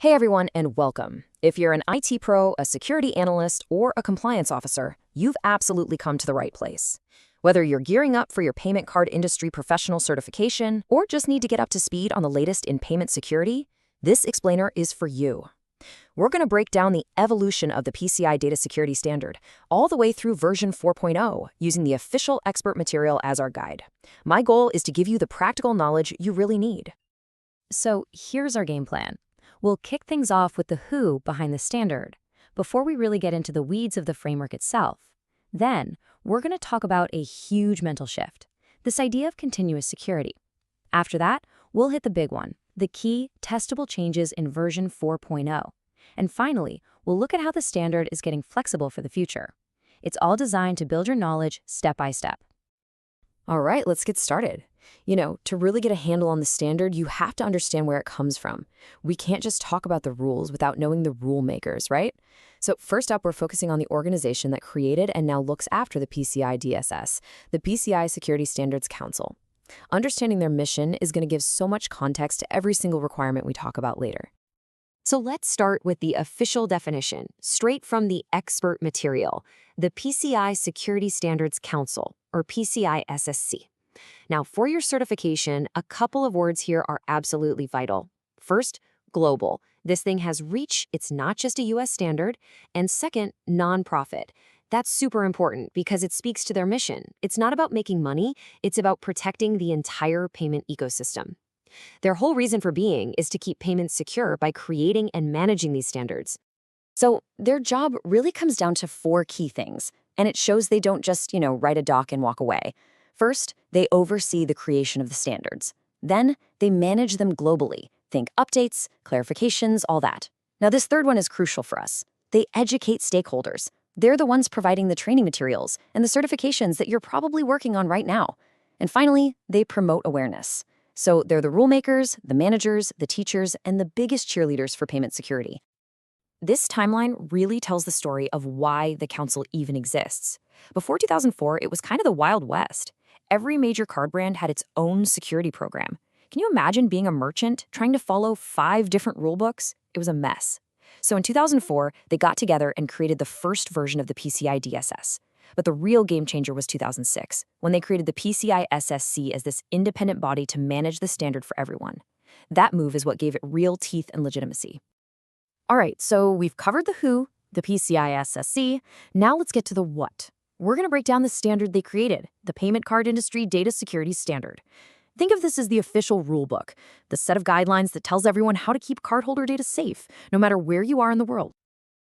Hey everyone, and welcome. If you're an IT pro, a security analyst, or a compliance officer, you've absolutely come to the right place. Whether you're gearing up for your payment card industry professional certification or just need to get up to speed on the latest in payment security, this explainer is for you. We're going to break down the evolution of the PCI Data Security Standard, all the way through version 4.0, using the official expert material as our guide. My goal is to give you the practical knowledge you really need. So here's our game plan. We'll kick things off with the who behind the standard, before we really get into the weeds of the framework itself. Then, we're going to talk about a huge mental shift, this idea of continuous security. After that, we'll hit the big one, the key testable changes in version 4.0. And finally, we'll look at how the standard is getting flexible for the future. It's all designed to build your knowledge step by step. All right, let's get started. To really get a handle on the standard, you have to understand where it comes from. We can't just talk about the rules without knowing the rule makers, right? So first up, we're focusing on the organization that created and now looks after the PCI DSS, the PCI Security Standards Council. Understanding their mission is going to give so much context to every single requirement we talk about later. So let's start with the official definition, straight from the expert material, the PCI Security Standards Council, or PCI SSC. Now, for your certification, a couple of words here are absolutely vital. First, global. This thing has reach, it's not just a US standard. And second, nonprofit. That's super important because it speaks to their mission. It's not about making money, it's about protecting the entire payment ecosystem. Their whole reason for being is to keep payments secure by creating and managing these standards. So their job really comes down to four key things, and it shows they don't just, write a doc and walk away. First, they oversee the creation of the standards. Then, they manage them globally. Think updates, clarifications, all that. Now, this third one is crucial for us. They educate stakeholders. They're the ones providing the training materials and the certifications that you're probably working on right now. And finally, they promote awareness. So they're the rule makers, the managers, the teachers, and the biggest cheerleaders for payment security. This timeline really tells the story of why the council even exists. Before 2004, it was kind of the Wild West. Every major card brand had its own security program. Can you imagine being a merchant trying to follow 5 different rule books? It was a mess. So in 2004, they got together and created the first version of the PCI DSS. But the real game changer was 2006, when they created the PCI SSC as this independent body to manage the standard for everyone. That move is what gave it real teeth and legitimacy. All right, so we've covered the who, the PCI SSC. Now let's get to the what. We're going to break down the standard they created, the Payment Card Industry Data Security Standard. Think of this as the official rulebook, the set of guidelines that tells everyone how to keep cardholder data safe, no matter where you are in the world.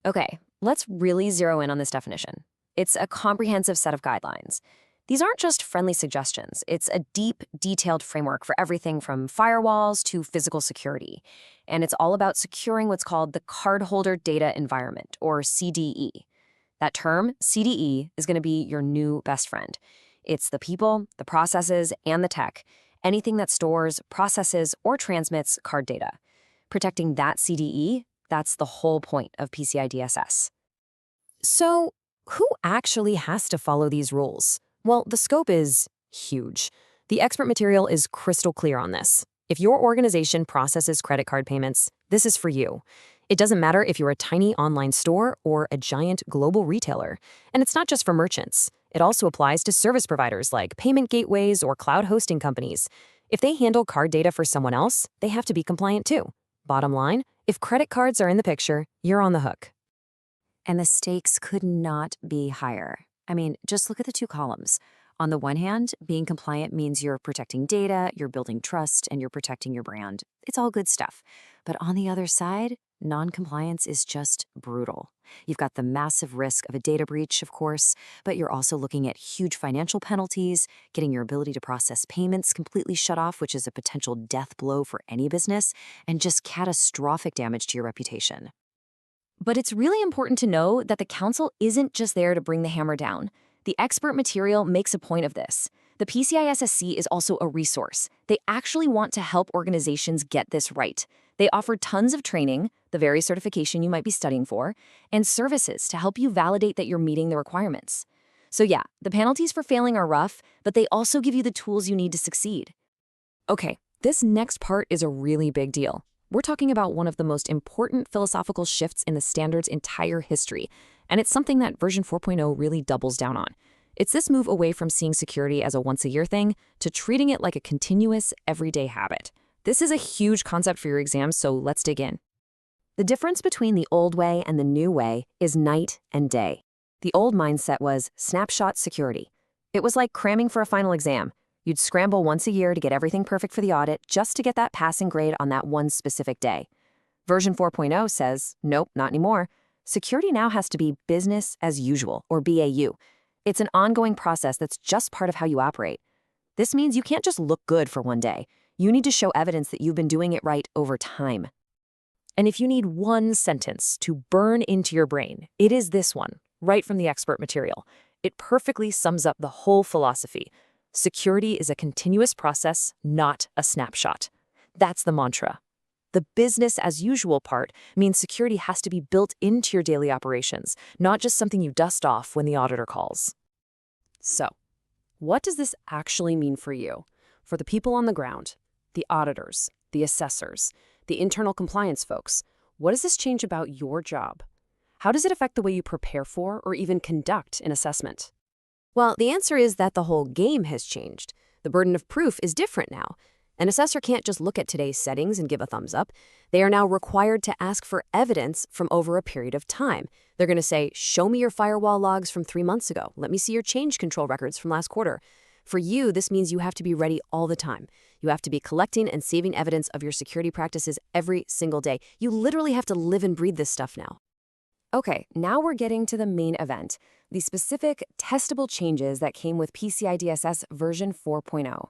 Okay, let's really zero in on this definition. It's a comprehensive set of guidelines. These aren't just friendly suggestions. It's a deep, detailed framework for everything from firewalls to physical security. And it's all about securing what's called the Cardholder Data Environment, or CDE. That term, CDE, is going to be your new best friend. It's the people, the processes, and the tech, anything that stores, processes, or transmits card data. Protecting that CDE, that's the whole point of PCI DSS. So, who actually has to follow these rules? Well, the scope is huge. The expert material is crystal clear on this. If your organization processes credit card payments, this is for you. It doesn't matter if you're a tiny online store or a giant global retailer. And it's not just for merchants. It also applies to service providers like payment gateways or cloud hosting companies. If they handle card data for someone else, they have to be compliant too. Bottom line, if credit cards are in the picture, you're on the hook. And the stakes could not be higher. I mean, just look at the two columns. On the one hand, being compliant means you're protecting data, you're building trust, and you're protecting your brand. It's all good stuff. But on the other side, non-compliance is just brutal. You've got the massive risk of a data breach, of course, but you're also looking at huge financial penalties, getting your ability to process payments completely shut off, which is a potential death blow for any business, and just catastrophic damage to your reputation. But it's really important to know that the council isn't just there to bring the hammer down. The expert material makes a point of this. The PCI SSC is also a resource. They actually want to help organizations get this right. They offer tons of training, the very certification you might be studying for, and services to help you validate that you're meeting the requirements. So yeah, the penalties for failing are rough, but they also give you the tools you need to succeed. Okay, this next part is a really big deal. We're talking about one of the most important philosophical shifts in the standard's entire history, and it's something that version 4.0 really doubles down on. It's this move away from seeing security as a once-a-year thing to treating it like a continuous, everyday habit. This is a huge concept for your exams, so let's dig in. The difference between the old way and the new way is night and day. The old mindset was snapshot security. It was like cramming for a final exam. You'd scramble once a year to get everything perfect for the audit just to get that passing grade on that one specific day. Version 4.0 says, nope, not anymore. Security now has to be business as usual, or BAU. It's an ongoing process that's just part of how you operate. This means you can't just look good for one day. You need to show evidence that you've been doing it right over time. And if you need one sentence to burn into your brain, it is this one, right from the expert material. It perfectly sums up the whole philosophy. Security is a continuous process, not a snapshot. That's the mantra. The business as usual part means security has to be built into your daily operations, not just something you dust off when the auditor calls. So, what does this actually mean for you? For the people on the ground, the auditors, the assessors, the internal compliance folks, what does this change about your job? How does it affect the way you prepare for or even conduct an assessment? Well, the answer is that the whole game has changed. The burden of proof is different now. An assessor can't just look at today's settings and give a thumbs up. They are now required to ask for evidence from over a period of time. They're going to say, show me your firewall logs from 3 months ago. Let me see your change control records from last quarter. For you, this means you have to be ready all the time. You have to be collecting and saving evidence of your security practices every single day. You literally have to live and breathe this stuff now. Okay, now we're getting to the main event, the specific testable changes that came with PCI DSS version 4.0.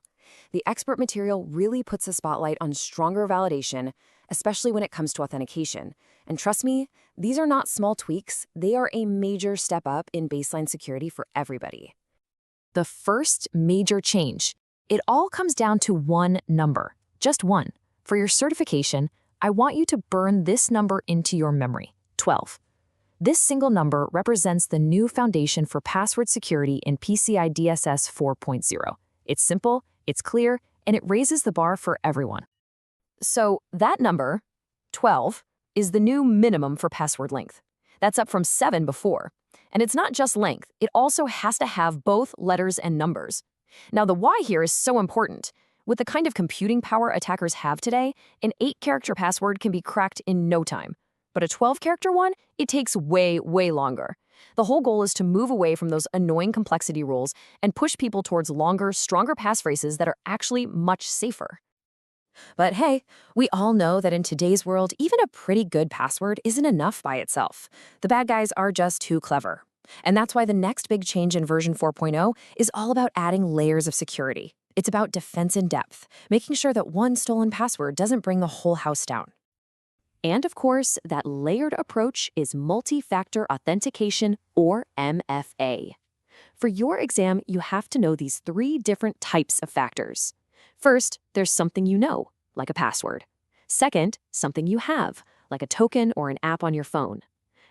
The expert material really puts a spotlight on stronger validation, especially when it comes to authentication. And trust me, these are not small tweaks. They are a major step up in baseline security for everybody. The first major change. It all comes down to one number, just one. For your certification, I want you to burn this number into your memory, 12. This single number represents the new foundation for password security in PCI DSS 4.0. It's simple, it's clear, and it raises the bar for everyone. So that number, 12, is the new minimum for password length. That's up from 7 before. And it's not just length, it also has to have both letters and numbers. Now the why here is so important. With the kind of computing power attackers have today, an 8-character password can be cracked in no time. But a 12-character one, it takes way, way longer. The whole goal is to move away from those annoying complexity rules and push people towards longer, stronger passphrases that are actually much safer. But hey, we all know that in today's world, even a pretty good password isn't enough by itself. The bad guys are just too clever. And that's why the next big change in version 4.0 is all about adding layers of security. It's about defense in depth, making sure that one stolen password doesn't bring the whole house down. And of course, that layered approach is multi-factor authentication, or MFA. For your exam, you have to know these 3 different types of factors. First, there's something you know, like a password. Second, something you have, like a token or an app on your phone.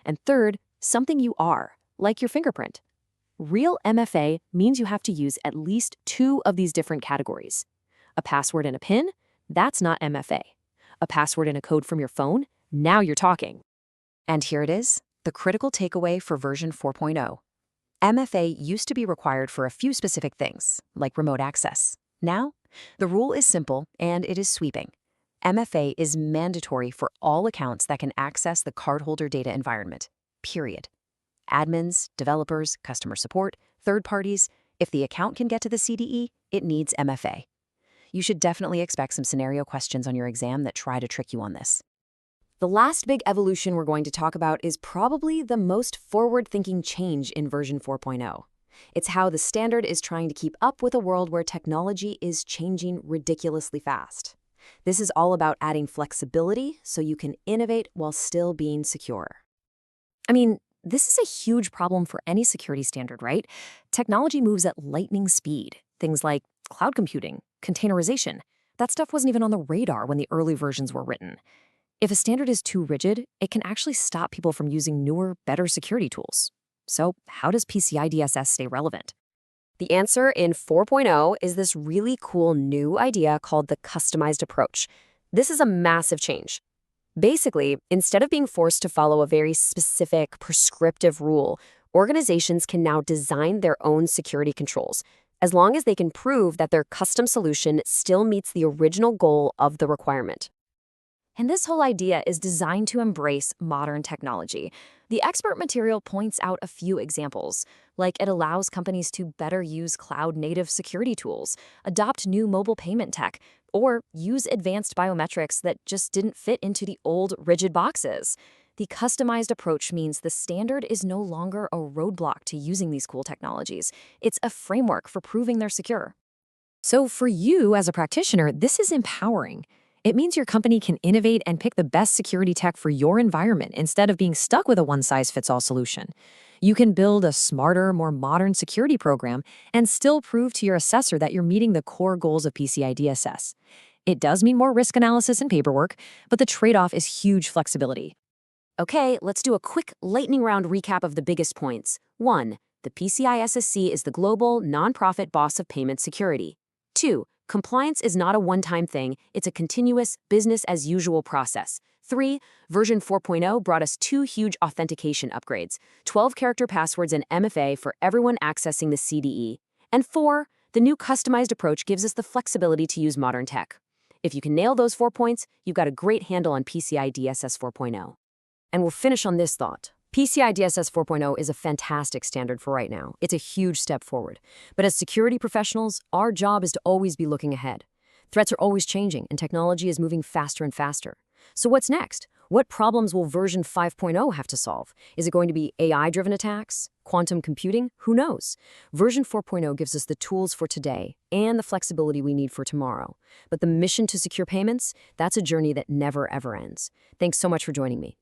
And third, something you are, like your fingerprint. Real MFA means you have to use at least 2 of these different categories. A password and a PIN? That's not MFA. A password and a code from your phone? Now you're talking. And here it is, the critical takeaway for version 4.0. MFA used to be required for a few specific things, like remote access. Now, the rule is simple and it is sweeping. MFA is mandatory for all accounts that can access the cardholder data environment, period. Admins, developers, customer support, third parties, if the account can get to the CDE, it needs MFA. You should definitely expect some scenario questions on your exam that try to trick you on this. The last big evolution we're going to talk about is probably the most forward-thinking change in version 4.0. It's how the standard is trying to keep up with a world where technology is changing ridiculously fast. This is all about adding flexibility so you can innovate while still being secure. I mean, this is a huge problem for any security standard, right? Technology moves at lightning speed. Things like cloud computing, containerization. That stuff wasn't even on the radar when the early versions were written. If a standard is too rigid, it can actually stop people from using newer, better security tools. So how does PCI DSS stay relevant? The answer in 4.0 is this really cool new idea called the customized approach. This is a massive change. Basically, instead of being forced to follow a very specific, prescriptive rule, organizations can now design their own security controls, as long as they can prove that their custom solution still meets the original goal of the requirement. And this whole idea is designed to embrace modern technology. The expert material points out a few examples, like it allows companies to better use cloud-native security tools, adopt new mobile payment tech, or use advanced biometrics that just didn't fit into the old rigid boxes. The customized approach means the standard is no longer a roadblock to using these cool technologies. It's a framework for proving they're secure. So for you as a practitioner, this is empowering. It means your company can innovate and pick the best security tech for your environment instead of being stuck with a one-size-fits-all solution. You can build a smarter, more modern security program and still prove to your assessor that you're meeting the core goals of PCI DSS. It does mean more risk analysis and paperwork, but the trade-off is huge flexibility. Okay, let's do a quick lightning round recap of the biggest points. 1. The PCI SSC is the global, nonprofit boss of payment security. 2. Compliance is not a one-time thing, it's a continuous, business-as-usual process. 3. Version 4.0 brought us 2 huge authentication upgrades, 12-character passwords and MFA for everyone accessing the CDE. And 4. The new customized approach gives us the flexibility to use modern tech. If you can nail those 4 points, you've got a great handle on PCI DSS 4.0. And we'll finish on this thought. PCI DSS 4.0 is a fantastic standard for right now. It's a huge step forward. But as security professionals, our job is to always be looking ahead. Threats are always changing, and technology is moving faster and faster. So what's next? What problems will version 5.0 have to solve? Is it going to be AI-driven attacks? Quantum computing? Who knows? Version 4.0 gives us the tools for today and the flexibility we need for tomorrow. But the mission to secure payments, that's a journey that never, ever ends. Thanks so much for joining me.